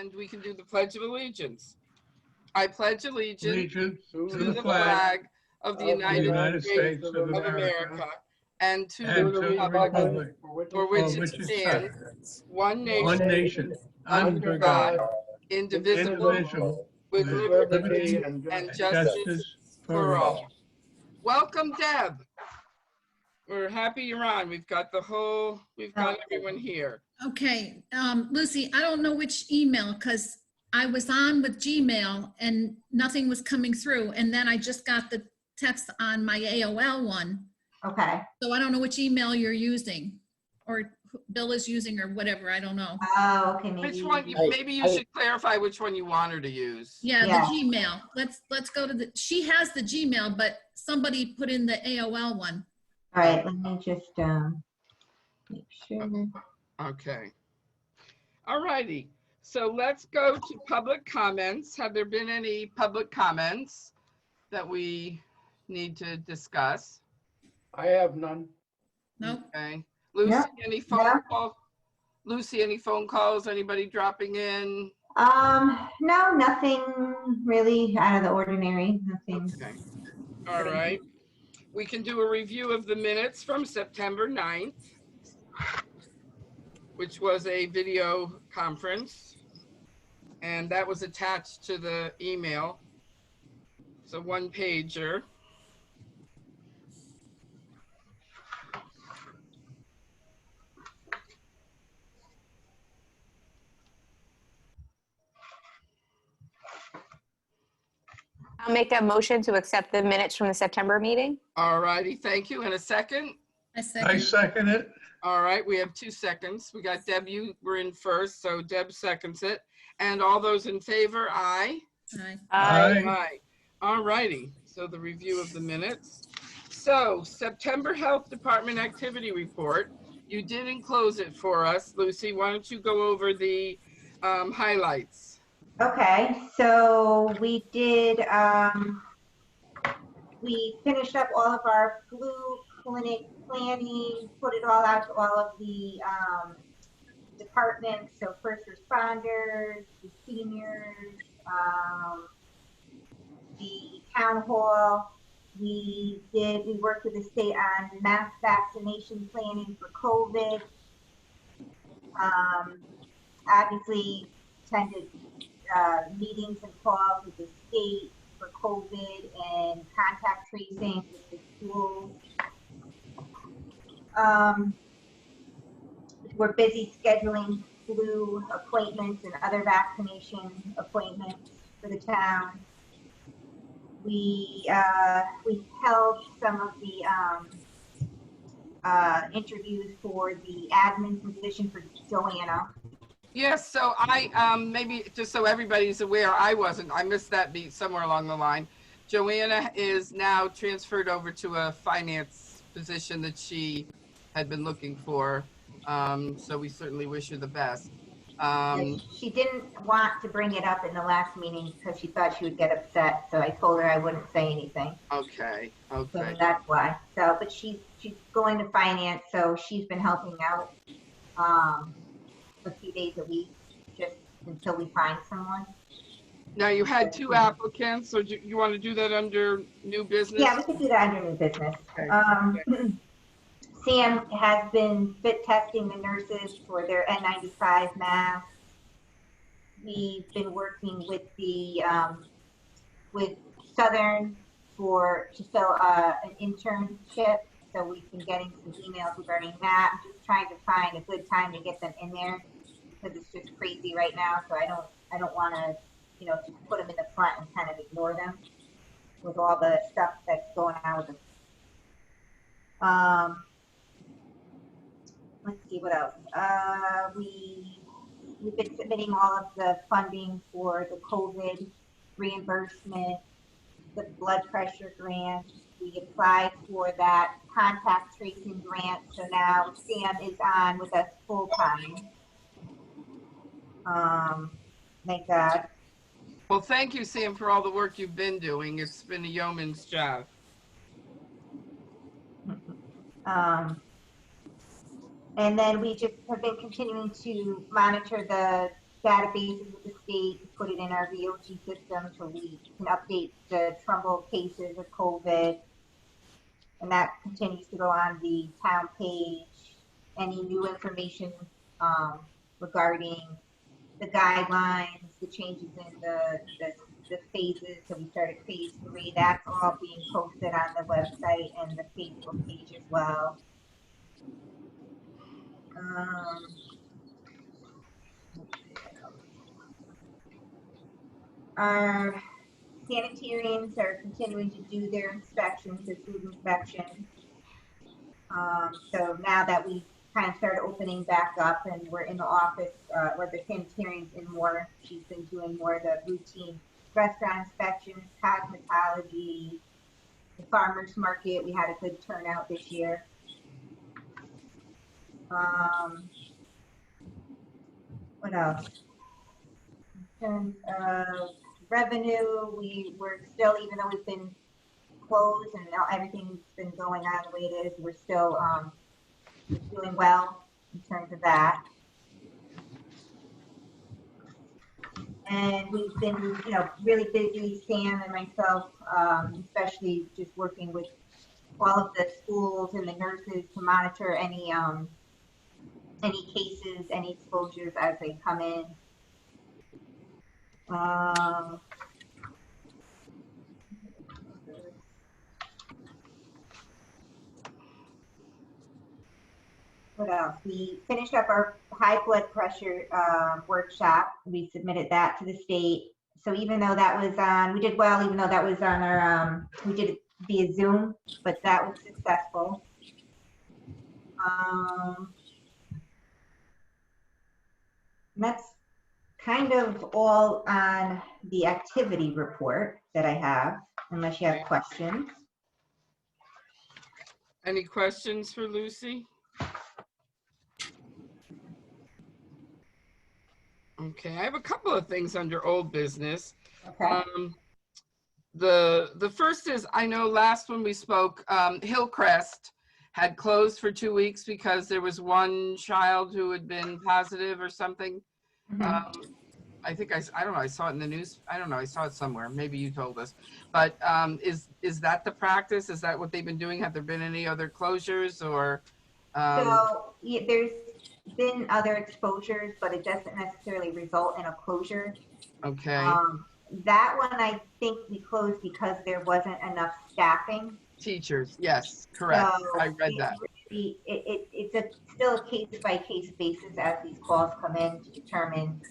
And we can do the Pledge of Allegiance. I pledge allegiance To to the flag of the United States of of America and to the republic for which it stands, one one nation, nation, under God, indivisible, indivisible, with with liberty liberty and justice justice for for all. all. Welcome, Deb. We're happy you're on. We've got everyone here. Okay, Lucy, I don't know which email, because I was on with Gmail and nothing was coming through. And then I just got the text on my AOL one. Okay. So I don't know which email you're using or Bill is using or whatever. I don't know. Oh, okay. Maybe. Which one? Maybe you should clarify which one you want her to use. Yeah, Yeah. the Gmail. Let's go to she has the Gmail, but somebody put in the AOL one. All right. Let me just make sure. Okay. All righty. So let's go to public comments. Have there been any public comments that we need to discuss? I have none. Nope. Okay. Lucy, Yeah. any phone calls? Lucy, any phone calls? Anybody dropping in? No, nothing really out of the ordinary. Nothing. Okay. All right. We can do a review of the minutes from September 9th, which was a video conference. And that was attached to the email. It's a one-pager. I'll make a motion to accept the minutes from the September meeting. All righty, thank you. And a second? I I second. second it. All right, we have 2 seconds. We got Deb, you were in first, so Deb seconds it. And all those in favor, aye? Aye. Aye. Aye. All righty, so the review of the minutes. So September Health Department Activity Report. You did enclose it for us. Lucy, why don't you go over the highlights? Okay. So we did. We finished up all of our flu clinic planning. Put it all out to all of the departments. So first responders, the seniors, the town hall. We worked with the state on mass vaccination planning for COVID. Obviously attended meetings and calls with the state for COVID and contact tracing with the schools. We're busy scheduling flu appointments and other vaccination appointments for the town. We held some of the interviews for the admin position for Joanna. Yes, so I, maybe just so everybody's aware, I missed that beat somewhere along the line. Joanna is now transferred over to a finance position that she had been looking for. So we certainly wish her the best. She didn't want to bring it up in the last meeting because she thought she would get upset. So I told her I wouldn't say anything. Okay, So okay. that's why. So, but she's going to finance, so she's been helping out a few days a week, just until we find someone. Now you had 2 applicants, so do you want to do that under new business? Yeah, we could do that under new business. Okay. Sam has been fit testing the nurses for their N95 masks. We've been working with the with Southern to fill an internship, so we've been getting some emails regarding that. I'm just trying to find a good time to get them in there because it's just crazy right now. So I don't want to, just put them in the front and kind of ignore them with all the stuff that's going on with them. Let's see what else. We've been submitting all of the funding for the COVID reimbursement, the blood pressure grant. We applied for that contact tracing grant, so now Sam is on with us full time. Thank God. Well, thank you, Sam, for all the work you've been doing. It's been a yeoman's job. And then we just have been continuing to monitor the databases with the state, put it in our VOG system so we can update the Trumbull cases of COVID. And that continues to go on the town page. Any new information regarding the guidelines, the changes in the phases. So we started phase 3. That's all being posted on the website and the Facebook page as well. Our sanitarians are continuing to do their inspections, their food inspections. So now that we kind of started opening back up and we're in the office, or the sanitarians in more, she's been doing more of the routine restaurant inspections, cosmetology, the farmer's market. We had a good turnout this year. What else? In terms of revenue, we were still, even though we've been closed and now everything's been going on the way it is, we're still doing well in terms of that. And we've been, really busy, Sam and myself, especially just working with all of the schools and the nurses to monitor any cases, any exposures as they come in. What else? We finished up our high blood pressure workshop. We submitted that to the state. So even though that was on, we did well, even though that was on our, we did it via Zoom, but that was successful. That's kind of all on the activity report that I have, unless you have questions. Any questions for Lucy? Okay, I have a couple of things under old business. Okay. The first is, I know last when we spoke, Hillcrest had closed for 2 weeks because there was one child who had been positive or something. I think I don't know, I saw it in the news. I don't know, I saw it somewhere. Maybe you told us. But is that the practice? Is that what they've been doing? Have there been any other closures or? So yeah, there's been other exposures, but it doesn't necessarily result in a closure. Okay. That one, I think we closed because there wasn't enough staffing. Teachers, yes, correct. So I read that. It's still a case-by-case basis as these calls come in to determine,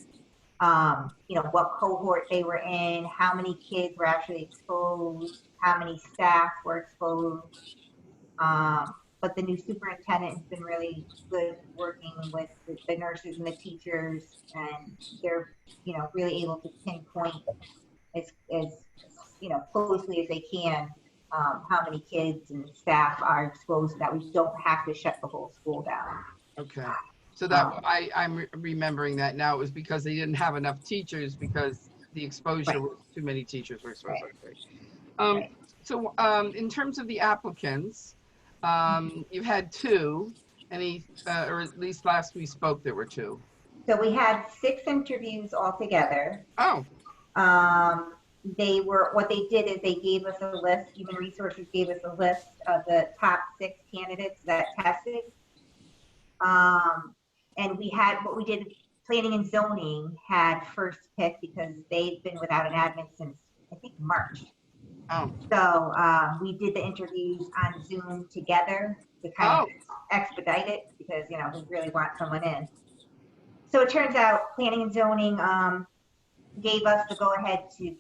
what cohort they were in, how many kids were actually exposed, how many staff were exposed. But the new superintendent has been really good working with the nurses and the teachers, and they're, really able to pinpoint as closely as they can how many kids and staff are exposed so that we don't have to shut the whole school down. Okay. So that I'm remembering that now. It was because they didn't have enough teachers because the exposure was too many teachers were exposed. Right. So in terms of the applicants, you've had 2, or at least last we spoke, there were 2. So we had 6 interviews altogether. Oh. What they did is they gave us a list, Human Resources gave us a list of the top 6 candidates that tested. And what we did, Planning and Zoning had first pick because they've been without an admin since, I think, March. Oh. So we did the interviews on Zoom together to kind of expedite it because, we really want someone in. So it turns out Planning and Zoning gave us the go-ahead to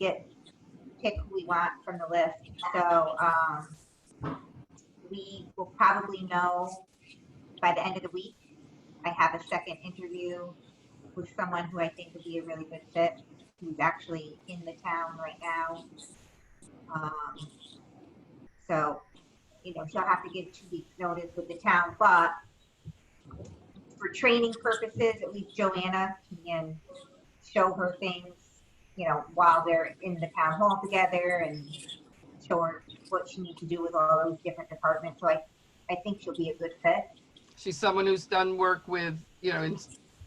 pick who we want from the list. So we will probably know by the end of the week. I have a second interview with someone who I think would be a really good fit, who's actually in the town right now. So, she'll have to give 2 weeks notice with the town, but for training purposes, at least Joanna can show her things, while they're in the town hall together and show her what she needs to do with all those different departments. So I think she'll be a good fit. She's someone who's done work with, in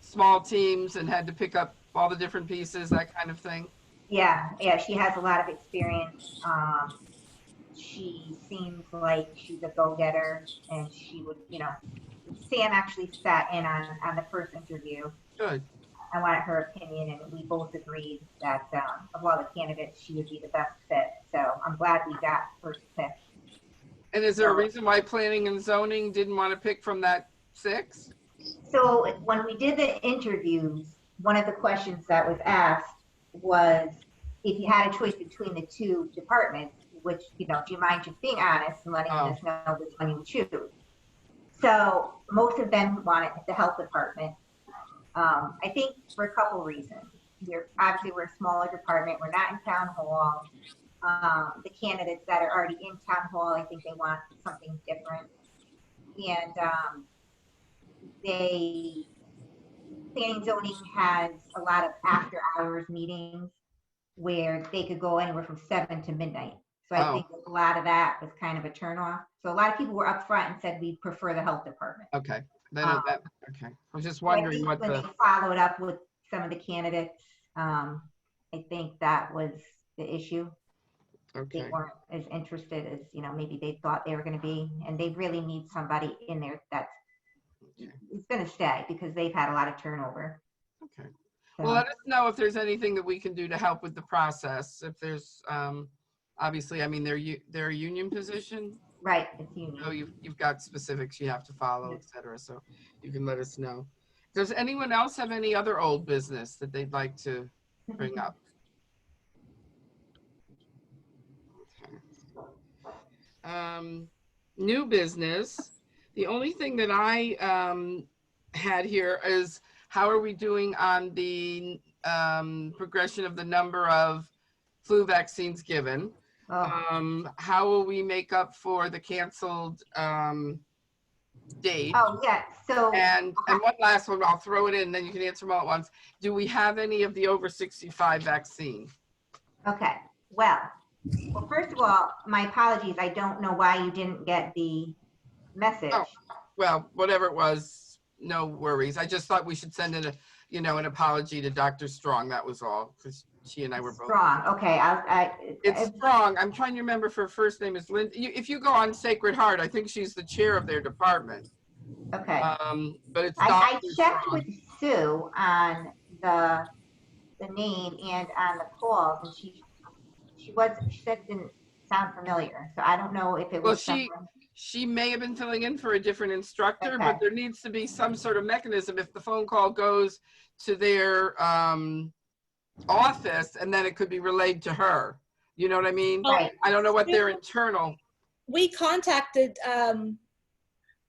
small teams and had to pick up all the different pieces, that kind of thing? Yeah, she has a lot of experience. She seems like she's a go-getter, and she would, Sam actually sat in on the first interview. Good. I wanted her opinion, and we both agreed that of all the candidates, she would be the best fit. So I'm glad we got first pick. And is there a reason why planning and zoning didn't want to pick from that 6? So when we did the interviews, one of the questions that was asked was if you had a choice between the 2 departments, which, do you mind just being honest and letting us know which one you would choose? So most of them wanted the health department. I think for a couple reasons. We're a smaller department. We're not in town hall. The candidates that are already in town hall, I think they want something different. And planning and zoning has a lot of after hours meetings where they could go anywhere from 7 to midnight. So I think a lot of that was kind of a turnoff. So a lot of people were upfront and said we prefer the health department. Okay. Okay. I was just wondering what when they followed up with some of the candidates, I think that was the issue. Okay. They weren't as interested as, maybe they thought they were going to be, and they really need somebody in there that's going to stay because they've had a lot of turnover. Okay. So, Well, let us know if there's anything that we can do to help with the process. If there's, obviously, I mean, they're a union position. right, it's union. So you've got specifics you have to follow, et cetera. So you can let us know. Does anyone else have any other old business that they'd like to bring up? Okay. New business. The only thing that I had here is how are we doing on the progression of the number of flu vaccines given? How will we make up for the canceled date? Oh, yeah. So, And one last one, I'll throw it in, then you can answer them all at once. Do we have any of the over 65 vaccine? okay. Well, first of all, my apologies. I don't know why you didn't get the message. Oh. Well, whatever it was, no worries. I just thought we should send in an apology to Dr. Strong. That was all, because she and I were both. Strong. Okay. It's Strong. I'm trying to remember if her first name is Linda. If you go on Sacred Heart, I think she's the chair of their department. Okay. But it's I Dr. checked Strong. with Sue on the name and on the calls, and she said it didn't sound familiar. So I don't know if it was. Well, she may have been filling in for a different instructor, Okay. but there needs to be some sort of mechanism if the phone call goes to their office, and then it could be relayed to her. You know what I mean? Right. I don't know what their internal. We contacted Kim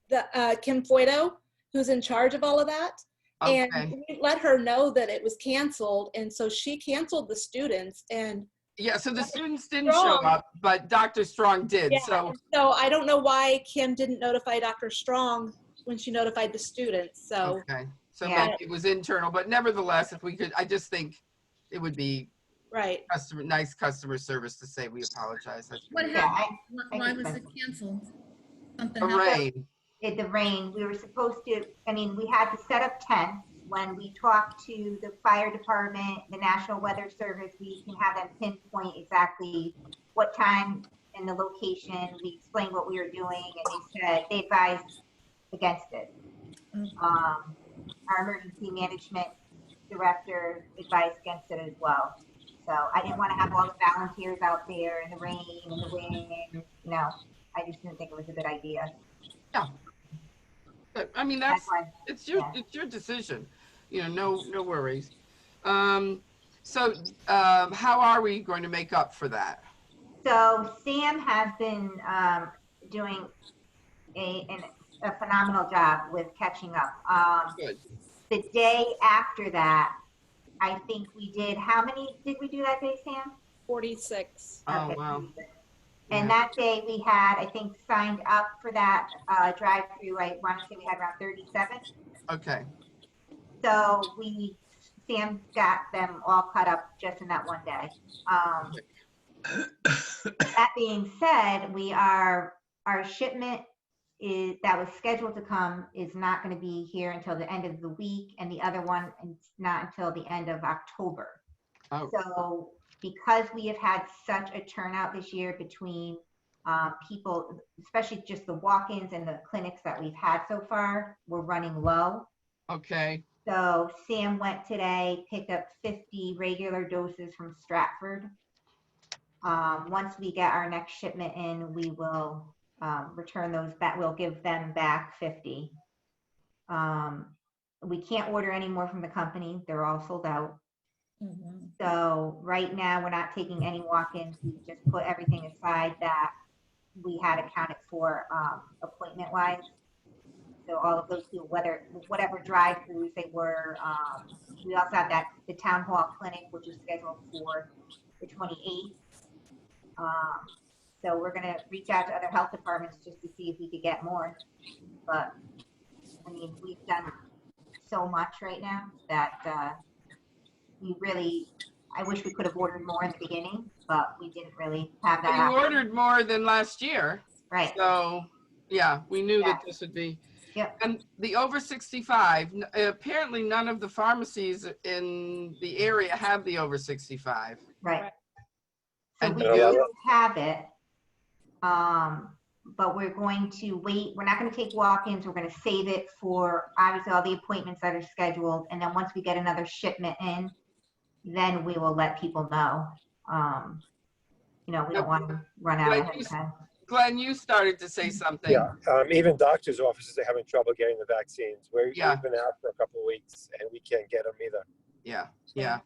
Foyto, who's in charge of all of that. Okay. And we let her know that it was canceled. And so she canceled the students. And Yeah, so the students didn't show up, but Dr. Strong did. yeah, So I don't know why Kim didn't notify Dr. Strong when she notified the students. So okay. So Yeah. maybe it was internal, but nevertheless, if we could, I just think it would be right. nice customer service to say we apologize. That's What really- happened? I Why think was so. it canceled? Something A happened? rain. The rain, we were supposed to, we had to set up tents. When we talked to the fire department, the National Weather Service, we can have them pinpoint exactly what time and the location. We explained what we were doing, and they advised against it. Our emergency management director advised against it as well. So I didn't want to have all the volunteers out there in the rain and the wind. No, I just didn't think it was a good idea. But I mean, That's why. it's your decision, no worries. So how are we going to make up for that? So Sam has been doing a phenomenal job with catching up. Good. The day after that, I think we did, how many did we do that day, Sam? 46. Oh, Okay. wow. And Yeah. that day we had, I think, signed up for that drive-through. I want to say we had around 37. Okay. So Sam got them all cut up just in that one day. That being said, our shipment that was scheduled to come is not going to be here until the end of the week, and the other one is not until the end of October. Oh. So because we have had such a turnout this year between people, especially just the walk-ins and the clinics that we've had so far, we're running low. Okay, So Sam went today, picked up 50 regular doses from Stratford. Once we get our next shipment in, we will return those back. We'll give them back 50. We can't order any more from the company. They're all sold out. So right now, we're not taking any walk-ins. We just put everything aside that we had accounted for appointment-wise. So all of those people, whatever drive-throughs they were. We also have the town hall clinic, which is scheduled for the 28th. So we're gonna reach out to other health departments just to see if we could get more. But I mean, we've done so much right now that I wish we could have ordered more in the beginning, but we didn't really have that. you option. ordered more than last year. Right. So, yeah, we knew Yeah. that this would be. Yep. And the over 65, apparently none of the pharmacies in the area have the over 65. Right. So And we do do you? have it. But we're going to wait. We're not going to take walk-ins. We're going to save it for obviously all the appointments that are scheduled. And then once we get another shipment in, then we will let people know. We don't want to run out ahead of time. Glenn, you started to say something. Yeah, even doctors' offices are having trouble getting the vaccines. We've Yeah. been out for a couple of weeks and we can't get them either. Yeah.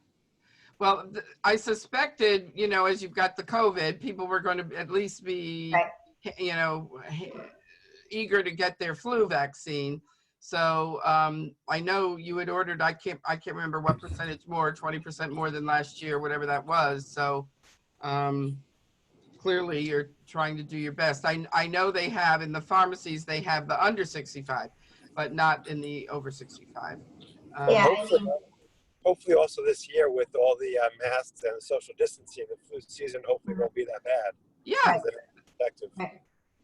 Well, I suspected, as you've got the COVID, people were going to at least be, Right. Eager to get their flu vaccine. So I know you had ordered, I can't remember what percentage more, 20% more than last year, whatever that was. So clearly you're trying to do your best. I know they have in the pharmacies, they have the under 65, but not in the over 65. Yeah, Hopefully also this year with all the masks and social distancing, the flu season hopefully won't be that bad. Yeah, Effective.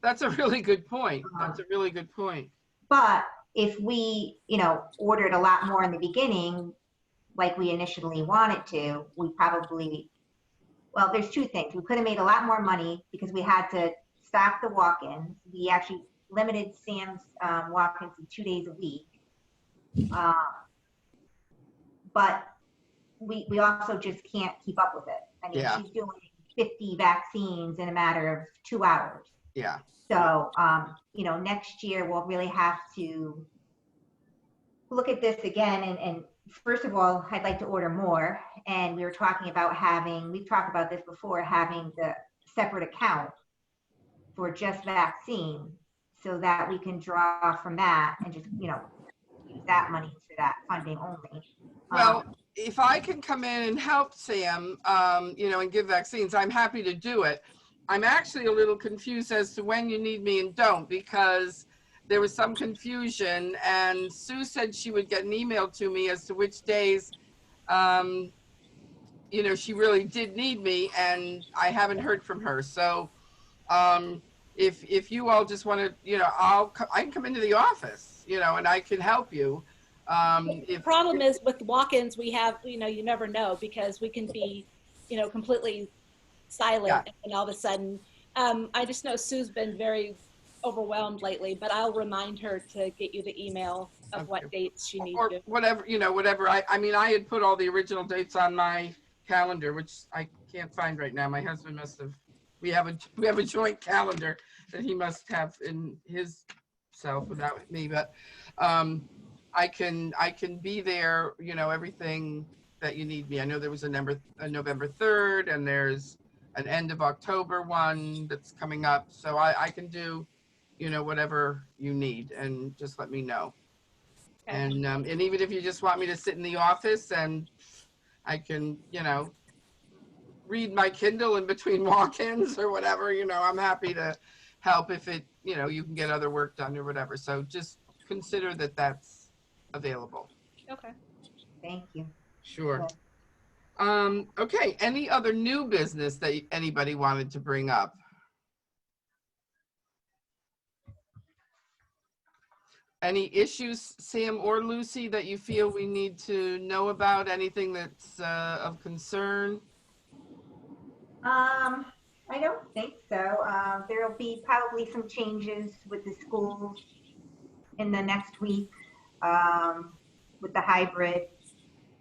that's a really good point. That's a really good point. But if we, ordered a lot more in the beginning, like we initially wanted to, we probably, well, there's two things. We could have made a lot more money because we had to stock the walk-ins. We actually limited Sam's walk-ins to 2 days a week. But we also just can't keep up with it. I mean, Yeah. she's doing 50 vaccines in a matter of 2 hours. Yeah. So, next year we'll really have to look at this again. And first of all, I'd like to order more. And we were talking about we've talked about this before, having the separate account for just vaccine so that we can draw from that and just, use that money for that funding only. Well, if I can come in and help Sam, and give vaccines, I'm happy to do it. I'm actually a little confused as to when you need me and don't, because there was some confusion and Sue said she would get an email to me as to which days, she really did need me, and I haven't heard from her. So if you all just want to, I can come into the office, and I can help you. The problem is with walk-ins, we have, you never know because we can be, completely silent Yeah. and all of a sudden, I just know Sue's been very overwhelmed lately, but I'll remind her to get you the email of Okay. what dates she needs Or to. whatever, whatever. I had put all the original dates on my calendar, which I can't find right now. My husband must have, we have a joint calendar that he must have in his self without me, but I can be there, everything that you need me. I know there was a November 3rd and there's an end of October one that's coming up. So I can do, whatever you need and just let me know. Okay. And even if you just want me to sit in the office and I can, read my Kindle in between walk-ins or whatever, I'm happy to help if it, you can get other work done or whatever. So just consider that that's available. Okay. Thank you. Sure. Okay. Any other new business that anybody wanted to bring up? Any issues, Sam or Lucy, that you feel we need to know about? Anything that's of concern? I don't think so. There'll be probably some changes with the schools in the next week, with the hybrid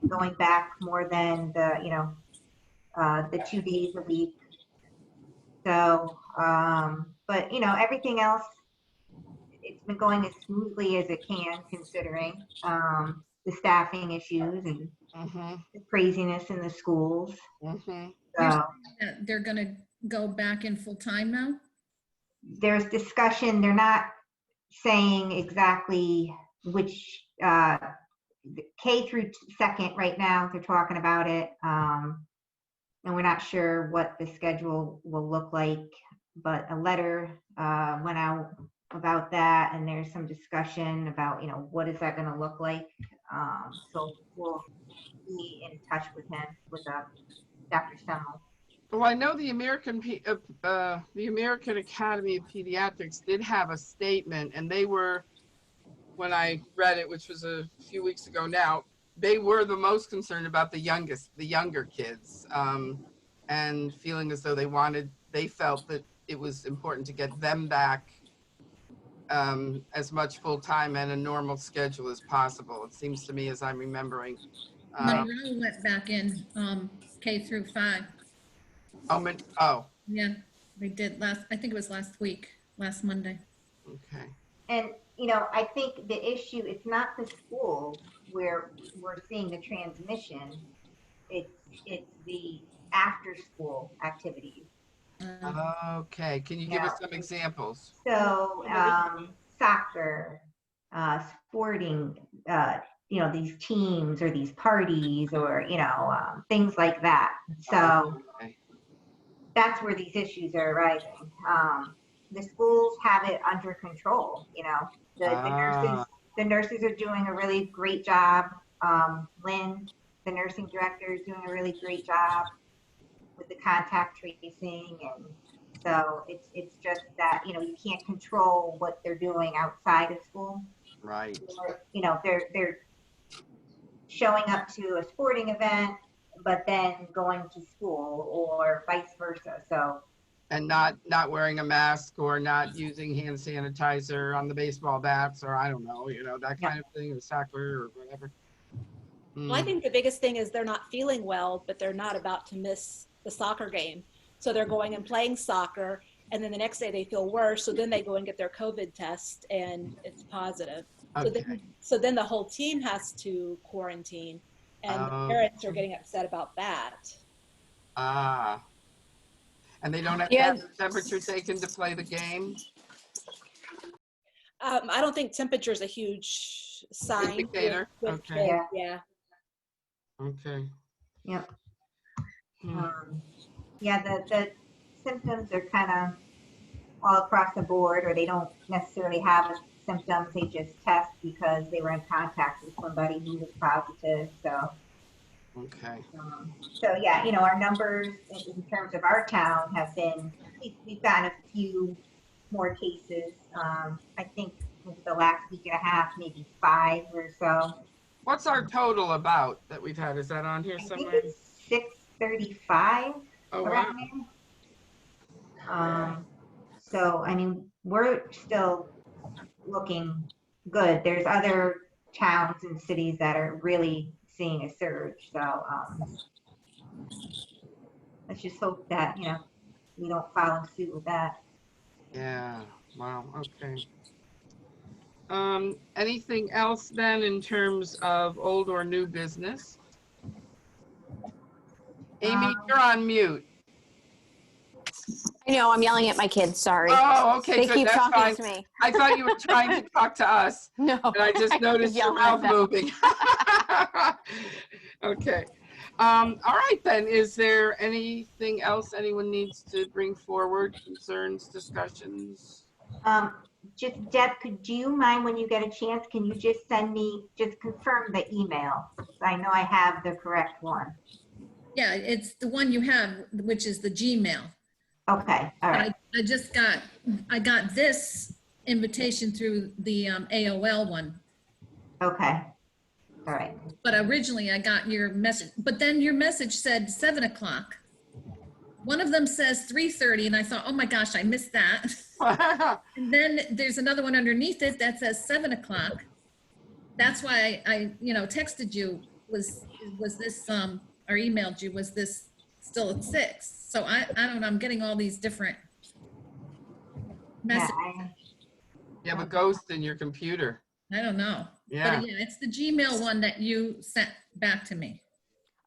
going back more than the 2 days a week. So, but everything else, it's been going as smoothly as it can, considering the staffing issues and Mm-hmm, the craziness in the schools. mm-hmm. So that they're gonna go back in full time now? there's discussion. They're not saying exactly which K through second right now. They're talking about it, and we're not sure what the schedule will look like. But a letter went out about that, and there's some discussion about what is that going to look like. So we'll be in touch with him, with Dr. Semmel. Well, I know the American Academy of Pediatrics did have a statement, and they were, when I read it, which was a few weeks ago now, they were the most concerned about the younger kids, and feeling as though they felt that it was important to get them back as much full time and a normal schedule as possible. It seems to me, as I'm remembering. Monroe went back in K through 5. Oh, Yeah, they did I think it was last Monday. okay. And I think the issue, it's not the schools where we're seeing the transmission. It's the after school activities. Okay, can you give us some examples? So soccer, sporting, these teams or these parties or things like that. So Okay. that's where these issues are arising. The schools have it under control. The nurses are doing a really great job. Lynn, the nursing director, is doing a really great job with the contact tracing, and so it's just that you can't control what they're doing outside of school. Right. Or, they're showing up to a sporting event, but then going to school, or vice versa. So. And not wearing a mask or not using hand sanitizer on the baseball bats, or I don't know, that kind of thing, or soccer or whatever. Well, I think the biggest thing is they're not feeling well, but they're not about to miss the soccer game. So they're going and playing soccer, and then the next day they feel worse. So then they go and get their COVID test, and it's positive. Okay. So then the whole team has to quarantine, and the parents are getting upset about that. And they don't have Yeah. to have the temperature taken to play the game? I don't think temperature is a huge sign. Indicator, with okay. kids, yeah. Okay. Yep. Hmm. The symptoms are kind of all across the board, or they don't necessarily have symptoms. They just test because they were in contact with somebody who was positive. So, Okay. our numbers in terms of our town have been, we've gotten a few more cases. I think the last week and a half, maybe 5 or so. What's our total about that we've had? Is that on here I think somewhere? it's 635 Oh, wow. around there. So, we're still looking good. There's other towns and cities that are really seeing a surge. So, let's just hope that, we don't follow suit with that. Yeah. Wow. Okay. Anything else then in terms of old or new business? Amy, you're on mute. I know, I'm yelling at my kids, sorry. Oh, okay, They good. keep That's talking fine. to me. I thought you were trying to talk to us, No. and I just noticed your yell at mouth them. moving. Okay. All right then. Is there anything else anyone needs to bring forward? Concerns, discussions? Just Deb, do you mind when you get a chance, can you just send me, just confirm the email? So I know I have the correct one. Yeah, it's the one you have, which is the Gmail. Okay, all But right. I got this invitation through the AOL one. Okay. All right. But originally I got your message, but then your message said 7 o'clock. One of them says 3:30 and I thought, oh my gosh, I missed that. And then there's another one underneath it that says 7 o'clock. That's why I texted you, was this, or emailed you, was this still at 6? So I don't know, I'm getting all these different Yeah, messages. You have a ghost in your computer. I don't know. Yeah. But yeah, it's the Gmail one that you sent back to me.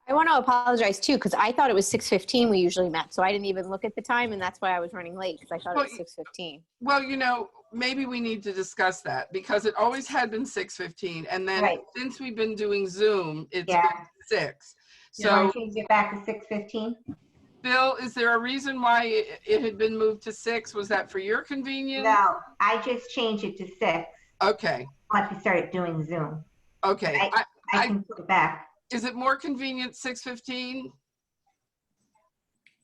I want to apologize too, because I thought it was 6:15 we usually met. So I didn't even look at the time, and that's why I was running late, because I thought it was 6:15. Well, maybe we need to discuss that because it always had been 6:15. And then Right. since we've been doing Zoom, it's Yeah. been 6. you So want to change it back to 6:15? Bill, is there a reason why it had been moved to 6? Was that for your convenience? No, I just changed it to 6 Okay. once we started doing Zoom. Okay. I can put it back. Is it more convenient 6:15?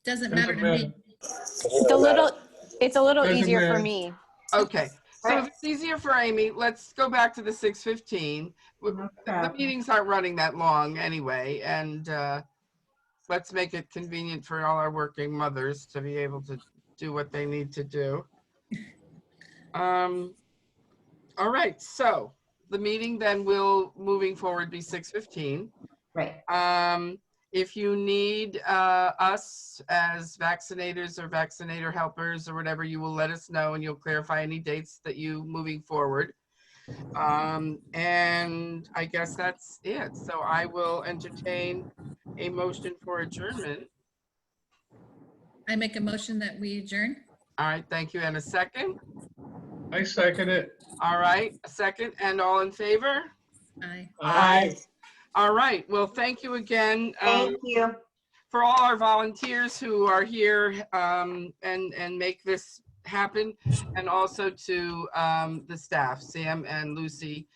Doesn't matter to me. It's a little Doesn't easier for matter. me. Okay. So if it's easier for Amy, let's go back to the 6:15. No The problem. meetings aren't running that long anyway, and let's make it convenient for all our working mothers to be able to do what they need to do. All right, so the meeting then will, moving forward, be 6:15. Right. If you need us as vaccinators or vaccinator helpers or whatever, you will let us know and you'll clarify any dates that you moving forward. And I guess that's it. So I will entertain a motion for adjournment. I make a motion that we adjourn. All right, thank you. And a second? I second it. All right, a second. And all in favor? Aye. Aye. All right, well, thank you again. Thank you. For all our volunteers who are here and make this happen, and also to the staff, Sam and Lucy.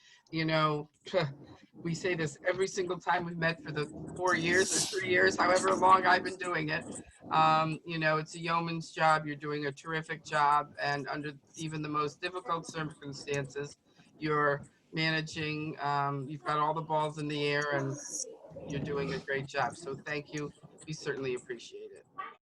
We say this every single time we've met for the 4 years or 3 years, however long I've been doing it. It's a yeoman's job. You're doing a terrific job, and under even the most difficult circumstances, you're managing. You've got all the balls in the air, and you're doing a great job. So thank you. We certainly appreciate it.